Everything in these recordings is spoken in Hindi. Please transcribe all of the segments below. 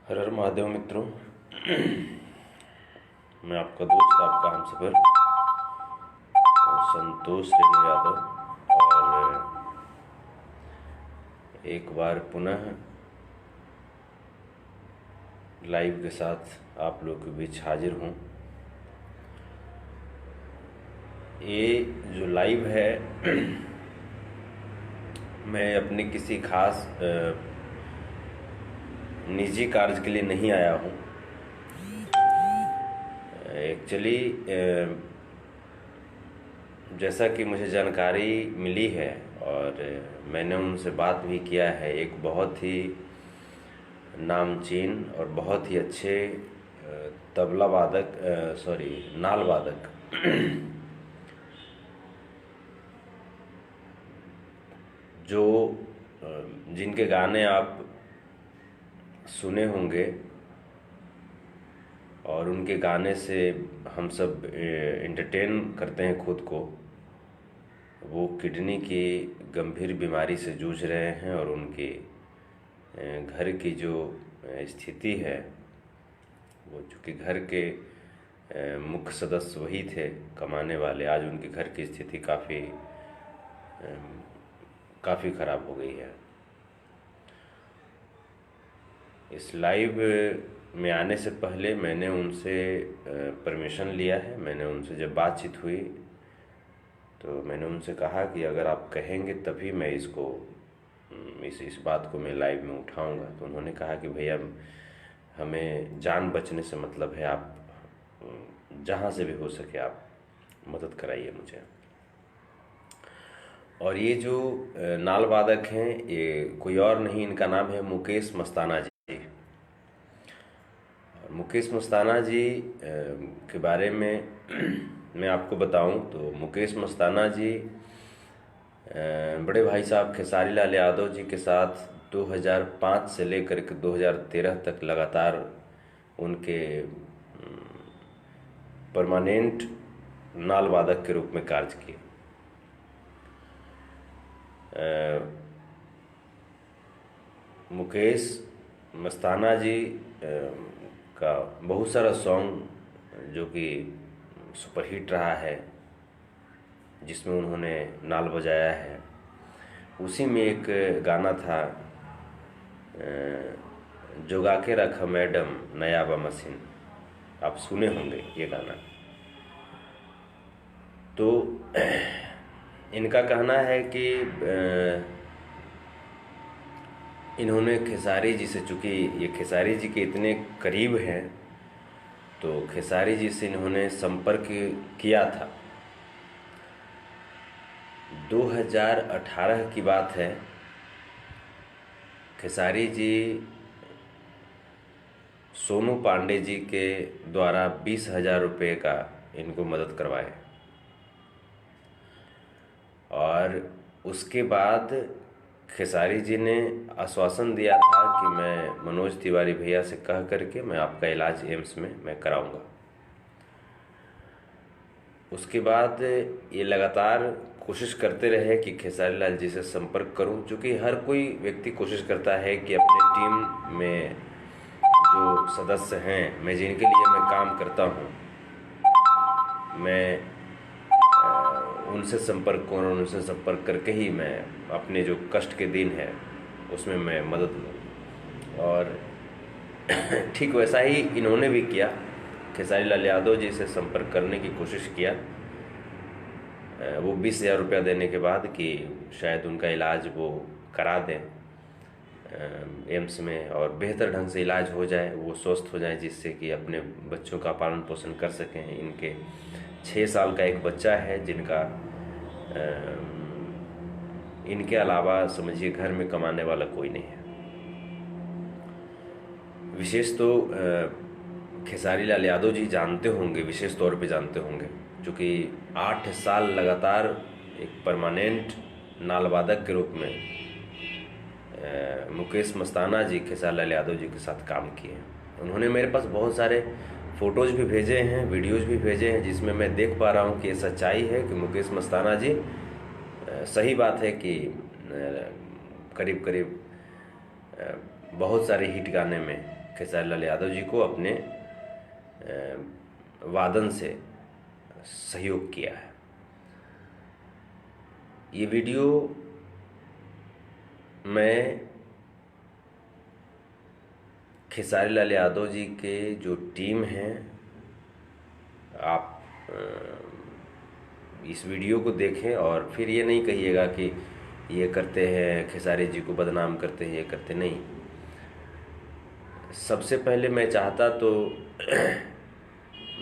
हर हर महादेव मित्रों। मैं आपका दोस्त, आपका हमसफ़र संतोष रेणु यादव, और एक बार पुनः लाइव के साथ आप लोग के बीच हाजिर हूँ। ये जो लाइव है मैं अपने किसी खास निजी कार्य के लिए नहीं आया हूँ। एक्चुअली जैसा कि मुझे जानकारी मिली है और मैंने उनसे बात भी किया है, एक बहुत ही नामचीन और बहुत ही अच्छे तबला वादक नाल वादक जो जिनके गाने आप सुने होंगे और उनके गाने से हम सब एंटरटेन करते हैं खुद को। वो किडनी की गंभीर बीमारी से जूझ रहे हैं और उनके घर की जो स्थिति है, वो चूँकि घर के मुख्य सदस्य वही थे कमाने वाले, आज उनके घर की स्थिति काफ़ी ख़राब हो गई है। इस लाइव में आने से पहले मैंने उनसे परमिशन लिया है। मैंने उनसे जब बातचीत हुई तो मैंने उनसे कहा कि अगर आप कहेंगे तभी मैं इस बात को मैं लाइव में उठाऊंगा। तो उन्होंने कहा कि भैया हमें जान बचने से मतलब है, आप जहाँ से भी हो सके आप मदद कराइए मुझे। और ये जो नाल वादक हैं, ये कोई और नहीं, इनका नाम है मुकेश मस्ताना जी। मुकेश मस्ताना जी के बारे में मैं आपको बताऊं तो मुकेश मस्ताना जी बड़े भाई साहब खेसारी लाल यादव जी के साथ 2005 से लेकर के 2013 तक लगातार उनके परमानेंट नाल वादक के रूप में कार्य किए। मुकेश मस्ताना जी का बहुत सारा सॉन्ग जो कि सुपरहिट रहा है, जिसमें उन्होंने नाल बजाया है, उसी में एक गाना था जोगा के रखा मैडम नया बा मशीन। आप सुने होंगे ये गाना। तो इनका कहना है कि इन्होंने खेसारी जी से, चूँकि ये खेसारी जी के इतने करीब हैं, तो खेसारी जी से इन्होंने संपर्क किया था। 2018 की बात है। खेसारी जी सोनू पांडे जी के द्वारा 20,000 रुपये का इनको मदद करवाए, और उसके बाद खेसारी जी ने आश्वासन दिया था कि मैं मनोज तिवारी भैया से कह करके मैं आपका इलाज एम्स में मैं कराऊंगा। उसके बाद ये लगातार कोशिश करते रहे कि खेसारी लाल जी से संपर्क करूं, क्योंकि हर कोई व्यक्ति कोशिश करता है कि अपने टीम में जो सदस्य हैं, मैं जिनके लिए मैं काम करता हूं, मैं उनसे संपर्क करूं, उनसे संपर्क करके ही मैं अपने जो कष्ट के दिन है उसमें मैं मदद लूँ। और ठीक वैसा ही इन्होंने भी किया। खेसारी लाल यादव जी से संपर्क करने की कोशिश किया, वो 20,000 रुपया देने के बाद कि शायद उनका इलाज वो करा दें एम्स में और बेहतर ढंग से इलाज हो जाए, वो स्वस्थ हो जाए, जिससे कि अपने बच्चों का पालन पोषण कर सकें। इनके 6 साल का एक बच्चा है जिनका इनके अलावा समझिए घर में कमाने वाला कोई नहीं है। विशेष तो खेसारी लाल यादव जी जानते होंगे, विशेष तौर पे जानते होंगे, क्योंकि 8 साल लगातार एक परमानेंट नाल वादक के रूप में मुकेश मस्ताना जी खेसारी लाल यादव जी के साथ काम किए। उन्होंने मेरे पास बहुत सारे फ़ोटोज़ भी भेजे हैं, वीडियोज़ भी भेजे हैं, जिसमें मैं देख पा रहा हूँ कि ये सच्चाई है कि मुकेश मस्ताना जी, सही बात है कि करीब करीब बहुत सारे हिट गाने में खेसारी लाल यादव जी को अपने वादन से सहयोग किया है। ये वीडियो मैं खेसारी लाल यादव जी के जो टीम हैं, आप इस वीडियो को देखें और फिर ये नहीं कहिएगा कि ये करते हैं, खेसारी जी को बदनाम करते हैं, ये करते नहीं। सबसे पहले मैं चाहता तो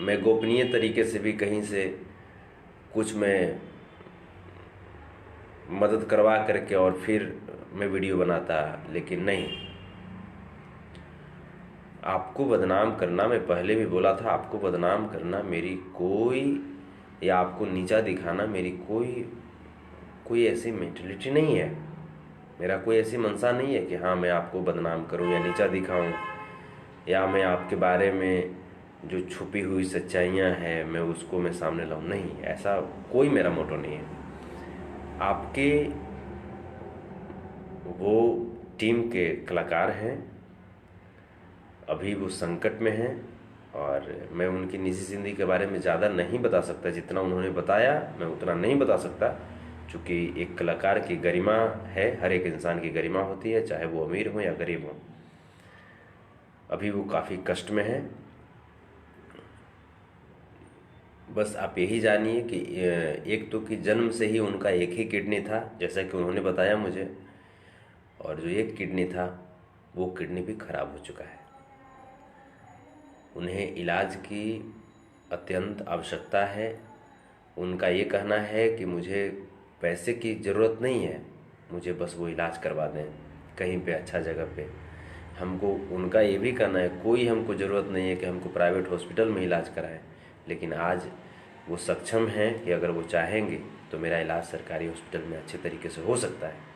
मैं गोपनीय तरीके से भी कहीं से कुछ मैं मदद करवा करके और फिर मैं वीडियो बनाता, लेकिन नहीं। आपको बदनाम करना, मैं पहले भी बोला था, आपको बदनाम करना मेरी कोई, या आपको नीचा दिखाना मेरी कोई ऐसी मेंटलिटी नहीं है। मेरा कोई ऐसी मंशा नहीं है कि हाँ मैं आपको बदनाम करूं या नीचा दिखाऊं, या मैं आपके बारे में जो छुपी हुई सच्चाइयां हैं मैं उसको मैं सामने लाऊं। नहीं, ऐसा कोई मेरा मोटो नहीं है। आपके वो टीम के कलाकार हैं, अभी वो संकट में हैं, और मैं उनकी निजी ज़िंदगी के बारे में ज़्यादा नहीं बता सकता। जितना उन्होंने बताया मैं उतना नहीं बता सकता, क्योंकि एक कलाकार की गरिमा है, हर एक इंसान की गरिमा होती है, चाहे वो अमीर हो या गरीब हो। अभी वो काफ़ी कष्ट में है। बस आप यही जानिए कि एक तो कि जन्म से ही उनका एक ही किडनी था, जैसा कि उन्होंने बताया मुझे, और जो एक किडनी था वो किडनी भी खराब हो चुका है। उन्हें इलाज की अत्यंत आवश्यकता है। उनका ये कहना है कि मुझे पैसे की ज़रूरत नहीं है, मुझे बस वो इलाज करवा दें कहीं पे अच्छा जगह पे। हमको उनका ये भी कहना है, कोई हमको ज़रूरत नहीं है कि हमको प्राइवेट हॉस्पिटल में इलाज कराएं, लेकिन आज वो सक्षम हैं कि अगर वो चाहेंगे तो मेरा इलाज सरकारी हॉस्पिटल में अच्छे तरीके से हो सकता है।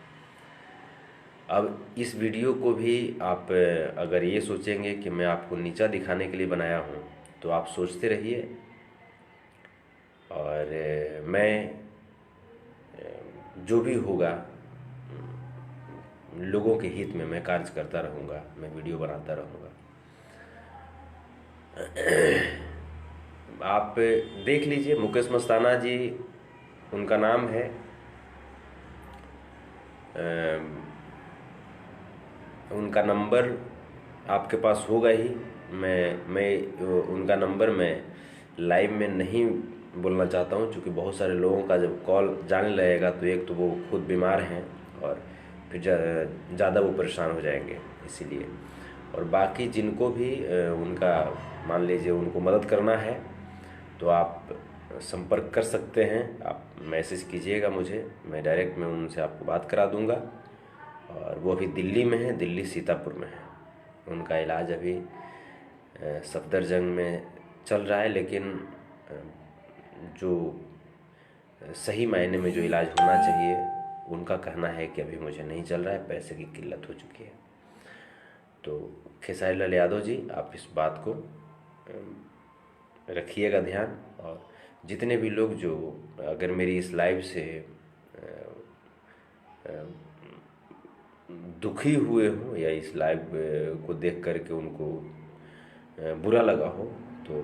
अब इस वीडियो को भी आप अगर ये सोचेंगे कि मैं आपको नीचा दिखाने के लिए बनाया हूँ तो आप सोचते रहिए, और मैं जो भी होगा लोगों के हित में मैं कार्य करता रहूँगा, मैं वीडियो बनाता रहूँगा। आप देख लीजिए, मुकेश मस्ताना जी उनका नाम है। उनका नंबर आपके पास होगा ही। मैं उनका नंबर मैं लाइव में नहीं बोलना चाहता हूं, क्योंकि बहुत सारे लोगों का जब कॉल जाने लगेगा तो एक तो वो खुद बीमार हैं और फिर ज़्यादा वो परेशान हो जाएंगे, इसीलिए। और बाकी जिनको भी उनका मान लीजिए उनको मदद करना है तो आप संपर्क कर सकते हैं। आप मैसेज कीजिएगा मुझे, मैं डायरेक्ट में उनसे आपको बात करा दूंगा। और वो अभी दिल्ली में है, दिल्ली सीतापुर में है। उनका इलाज अभी सफदरजंग में चल रहा है, लेकिन जो सही मायने में जो इलाज होना चाहिए उनका कहना है कि अभी मुझे नहीं चल रहा है, पैसे की किल्लत हो चुकी है। तो खेसारी लाल यादव जी, आप इस बात को रखिएगा ध्यान। और जितने भी लोग जो अगर मेरी इस लाइव से दुखी हुए हो या इस लाइव को देख करके उनको बुरा लगा हो, तो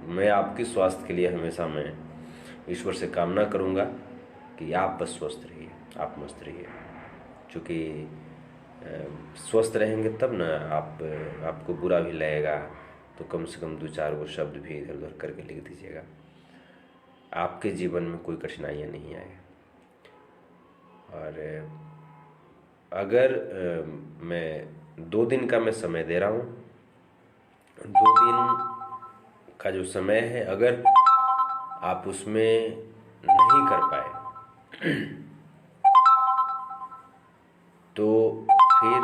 मैं आपके स्वास्थ्य के लिए हमेशा मैं ईश्वर से कामना करूंगा कि आप बस स्वस्थ रहिए, आप मस्त रहिए। क्योंकि स्वस्थ रहेंगे तब ना आपको बुरा भी लगेगा, तो कम से कम 2-4 वो शब्द भी इधर उधर करके लिख दीजिएगा, आपके जीवन में कोई कठिनाइयाँ नहीं आए। और अगर मैं 2 दिन का मैं समय दे रहा हूँ, 2 दिन का जो समय है, अगर आप उसमें नहीं कर पाए तो फिर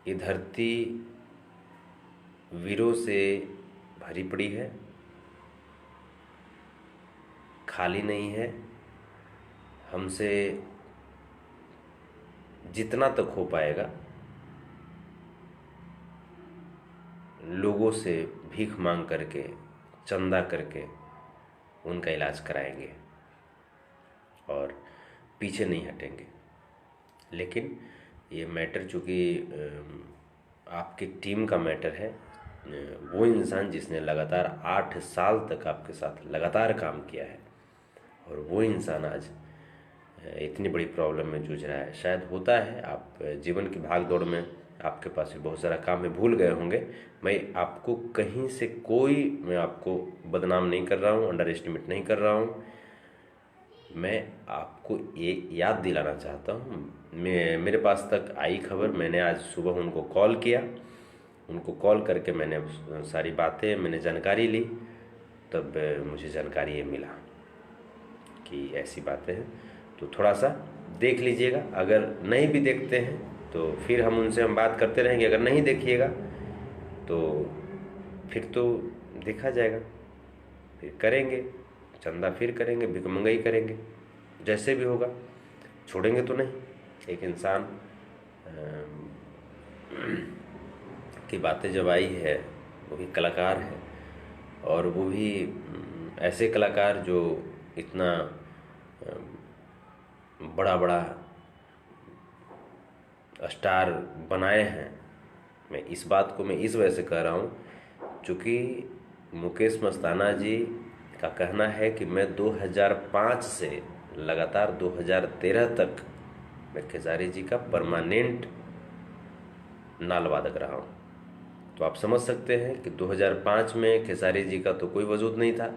ये धरती वीरों से भरी पड़ी है, खाली नहीं है। हमसे जितना तक हो पाएगा लोगों से भीख मांग करके, चंदा करके उनका इलाज कराएंगे और पीछे नहीं हटेंगे। लेकिन ये मैटर चूँकि आपकी टीम का मैटर है। वो इंसान जिसने लगातार 8 साल तक आपके साथ लगातार काम किया है और वो इंसान आज इतनी बड़ी प्रॉब्लम में जूझ रहा है। शायद होता है, आप जीवन की भाग दौड़ में आपके पास भी बहुत सारा काम है, भूल गए होंगे। मैं आपको कहीं से मैं आपको बदनाम नहीं कर रहा हूँ, अंडर एस्टिमेट नहीं कर रहा हूँ। मैं आपको ये याद दिलाना चाहता हूँ। मेरे पास तक आई खबर, मैंने आज सुबह उनको कॉल किया, उनको कॉल करके मैंने सारी बातें, मैंने जानकारी ली, तब मुझे जानकारी ये मिला कि ऐसी बातें हैं। तो थोड़ा सा देख लीजिएगा, अगर नहीं भी देखते हैं तो फिर हम बात करते रहेंगे। अगर नहीं देखिएगा तो फिर तो देखा जाएगा, फिर करेंगे चंदा, फिर करेंगे, भिखमंगाई करेंगे, जैसे भी होगा, छोड़ेंगे तो नहीं। एक इंसान की बातें जब आई है, वो भी कलाकार है, और वो भी ऐसे कलाकार जो इतना बड़ा बड़ा स्टार बनाए हैं। मैं इस बात को इस वजह से कह रहा हूँ क्योंकि मुकेश मस्ताना जी का कहना है कि मैं 2005 से लगातार 2013 तक मैं खेसारी जी का परमानेंट नाल वादक रहा हूँ। तो आप समझ सकते हैं कि 2005 में खेसारी जी का तो कोई वजूद नहीं था,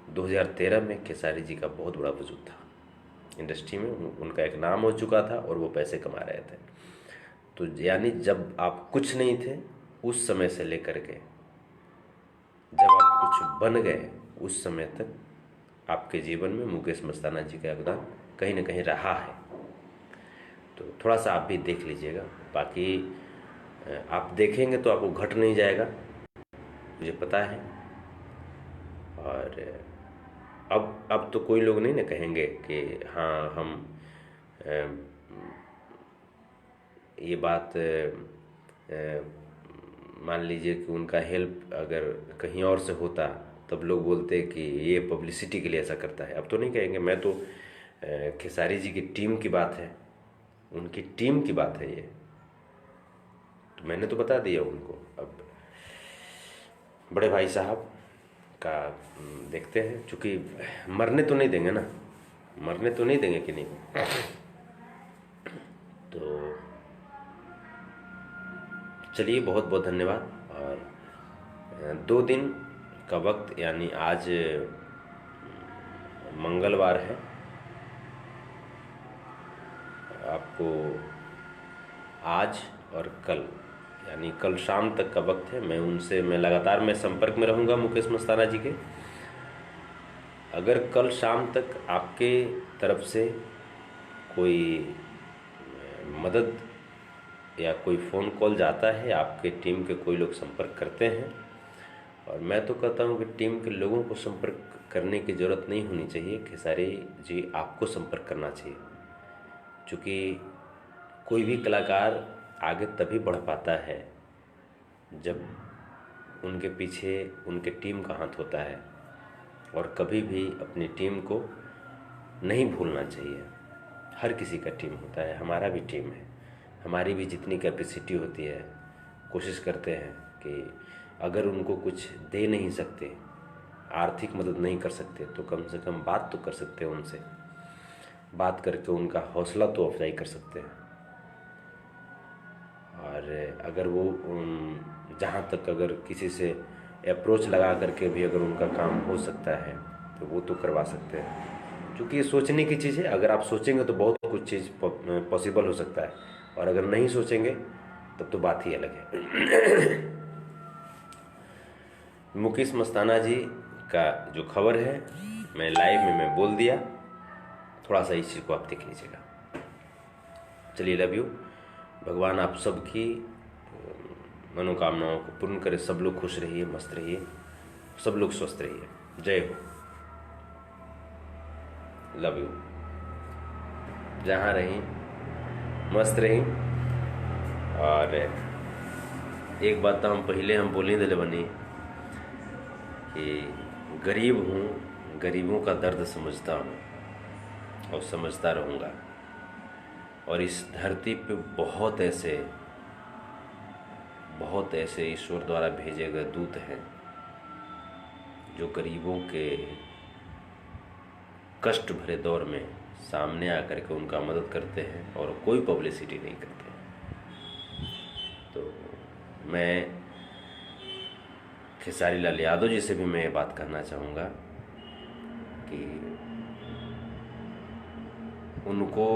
2013 में खेसारी जी का बहुत बड़ा वजूद था इंडस्ट्री में। उनका एक नाम हो चुका था और वो पैसे कमा रहे थे। तो यानी जब आप कुछ नहीं थे उस समय से लेकर के जब आप कुछ बन गए, उस समय तक आपके जीवन में मुकेश मस्ताना जी का योगदान कहीं ना कहीं रहा है। तो थोड़ा सा आप भी देख लीजिएगा, बाकी आप देखेंगे तो आपको घट नहीं जाएगा, मुझे पता है। और अब तो कोई लोग नहीं ना कहेंगे कि हाँ हम ये बात मान लीजिए कि उनका हेल्प अगर कहीं और से होता तब लोग बोलते कि ये पब्लिसिटी के लिए ऐसा करता है। अब तो नहीं कहेंगे। मैं तो खेसारी जी की टीम की बात है, उनकी टीम की बात है ये, तो मैंने तो बता दिया उनको। अब बड़े भाई साहब का देखते हैं, चूँकि मरने तो नहीं देंगे ना, मरने तो नहीं देंगे कि नहीं। तो चलिए, बहुत बहुत धन्यवाद। और 2 दिन का वक्त, यानी आज मंगलवार है, आपको आज और कल यानी कल शाम तक का वक्त है। मैं लगातार संपर्क में रहूँगा मुकेश मस्ताना जी के। अगर कल शाम तक आपके तरफ से कोई मदद या कोई फ़ोन कॉल जाता है, आपके टीम के कोई लोग संपर्क करते हैं, और मैं तो कहता हूँ कि टीम के लोगों को संपर्क करने की ज़रूरत नहीं होनी चाहिए, खेसारी जी आपको संपर्क करना चाहिए। क्योंकि कोई भी कलाकार आगे तभी बढ़ पाता है जब उनके पीछे उनके टीम का हाथ होता है। और कभी भी अपनी टीम को नहीं भूलना चाहिए। हर किसी का टीम होता है, हमारा भी टीम है, हमारी भी जितनी कैपेसिटी होती है, कोशिश करते हैं कि अगर उनको कुछ दे नहीं सकते, आर्थिक मदद नहीं कर सकते, तो कम से कम बात तो कर सकते हैं उनसे, बात करके उनका हौसला तो अफजाई कर सकते हैं। और अगर वो जहाँ तक अगर किसी से अप्रोच लगा करके भी अगर उनका काम हो सकता है तो वो तो करवा सकते हैं। क्योंकि ये सोचने की चीज़ है, अगर आप सोचेंगे तो बहुत कुछ चीज़ पॉसिबल हो सकता है, और अगर नहीं सोचेंगे तब तो बात ही अलग है। मुकेश मस्ताना जी का जो खबर है मैं लाइव में मैं बोल दिया, थोड़ा सा इस चीज़ को आप देख लीजिएगा। चलिए, लव यू। भगवान आप सबकी मनोकामनाओं को पूर्ण करे, सब लोग खुश रहिए, मस्त रहिए, सब लोग स्वस्थ रहिए। जय हो, लव यू। जहाँ रहीं मस्त रहीं। और एक बात तो हम बोली दिले बनी कि गरीब हूँ, गरीबों का दर्द समझता हूँ और समझता रहूँगा। और इस धरती पे बहुत ऐसे बहुत ऐसे ईश्वर द्वारा भेजे गए दूत हैं जो गरीबों के कष्ट भरे दौर में सामने आकर के उनका मदद करते हैं और कोई पब्लिसिटी नहीं करते हैं। तो मैं खेसारी लाल यादव जी से भी मैं ये बात कहना चाहूँगा कि उनको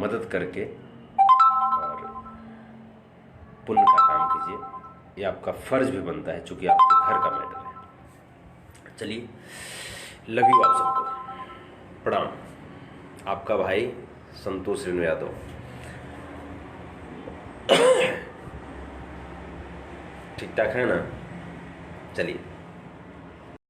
मदद करके और पुण्य का काम कीजिए, ये आपका फर्ज भी बनता है, चूँकि आपके घर का मैटर है। चलिए, लव यू आप सबको, प्रणाम। आपका भाई संतोष रेणु यादव। ठीक ठाक है ना? चलिए।